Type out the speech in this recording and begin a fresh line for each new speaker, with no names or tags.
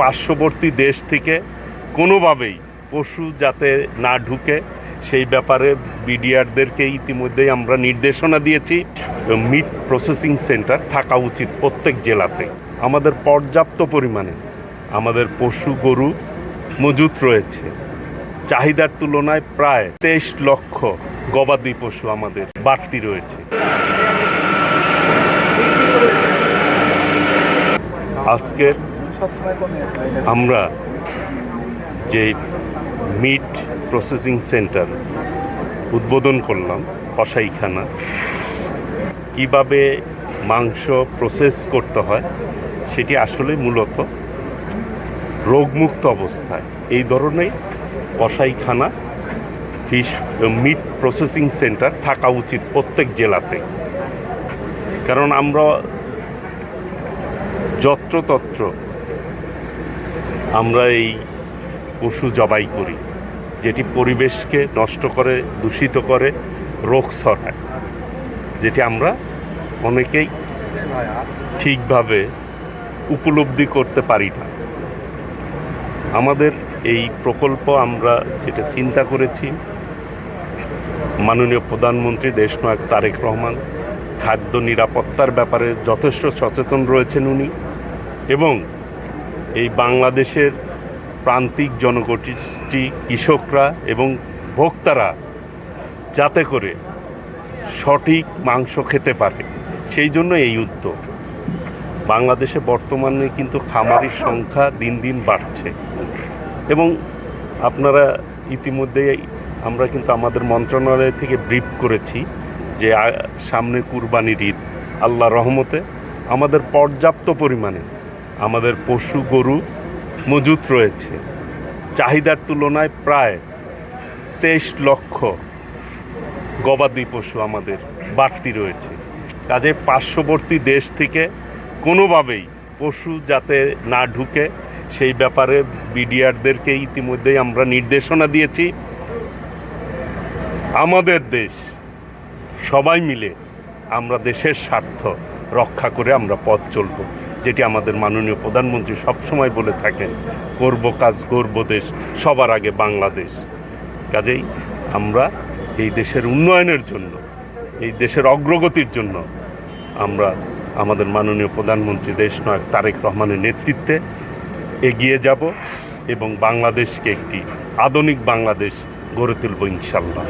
পার্শ্ববর্তী দেশ থেকে কোনোভাবেই পশু যাতে না ঢুকে সেই ব্যাপারে বিডিআরদেরকে ইতিমধ্যেই আমরা নির্দেশনা দিয়েছি। মিট প্রসেসিং সেন্টার থাকা উচিত প্রত্যেক জেলাতে। আমাদের পর্যাপ্ত পরিমাণে আমাদের পশু গরু মজুত রয়েছে। চাহিদার তুলনায় প্রায় 23 লক্ষ গবাদি পশু আমাদের বাড়তি রয়েছে। আজকে আমরা যে মিট প্রসেসিং সেন্টার উদ্বোধন করলাম, কসাইখানা, কিভাবে মাংস প্রসেস করতে হয় সেটি আসলে মূলত রোগমুক্ত অবস্থায় এই ধরনের কসাইখানা মিট প্রসেসিং সেন্টার থাকা উচিত প্রত্যেক জেলাতে। কারণ আমরা যত্রতত্র আমরা এই পশু জবাই করি, যেটি পরিবেশকে নষ্ট করে, দূষিত করে, রোগ ছড়ায়, যেটি আমরা অনেকেই ঠিকভাবে উপলব্ধি করতে পারি না। আমাদের এই প্রকল্প আমরা যেটা চিন্তা করেছি, মাননীয় প্রধানমন্ত্রী দেশনায়ক তারেক রহমান খাদ্য নিরাপত্তার ব্যাপারে যথেষ্ট সচেতন রয়েছেন উনি, এবং এই বাংলাদেশের প্রান্তিক জনগোষ্ঠী, কৃষকরা এবং ভোক্তারা যাতে করে সঠিক মাংস খেতে পারে, সেই জন্য এই উদ্যোগ। বাংলাদেশে বর্তমানে কিন্তু খামারির সংখ্যা দিন দিন বাড়ছে, এবং আপনারা ইতিমধ্যেই আমরা কিন্তু আমাদের মন্ত্রণালয় থেকে ব্রিফ করেছি যে সামনে কুরবানির ঈদ, আল্লাহ রহমতে আমাদের পর্যাপ্ত পরিমাণে আমাদের পশু গরু মজুত রয়েছে। চাহিদার তুলনায় প্রায় 23 লক্ষ গবাদি পশু আমাদের বাড়তি রয়েছে। কাজে পার্শ্ববর্তী দেশ থেকে কোনোভাবেই পশু যাতে না ঢুকে সেই ব্যাপারে বিডিআরদেরকে ইতিমধ্যেই আমরা নির্দেশনা দিয়েছি। আমাদের দেশ, সবাই মিলে আমরা দেশের স্বার্থ রক্ষা করে আমরা পথ চলব, যেটি আমাদের মাননীয় প্রধানমন্ত্রী সবসময় বলে থাকেন, করব কাজ গর্ব দেশ, সবার আগে বাংলাদেশ। কাজেই আমরা এই দেশের উন্নয়নের জন্য, এই দেশের অগ্রগতির জন্য আমরা আমাদের মাননীয় প্রধানমন্ত্রী দেশনায়ক তারেক রহমানের নেতৃত্বে এগিয়ে যাব এবং বাংলাদেশকে একটি আধুনিক বাংলাদেশ গড়ে তুলব ইনশাআল্লাহ।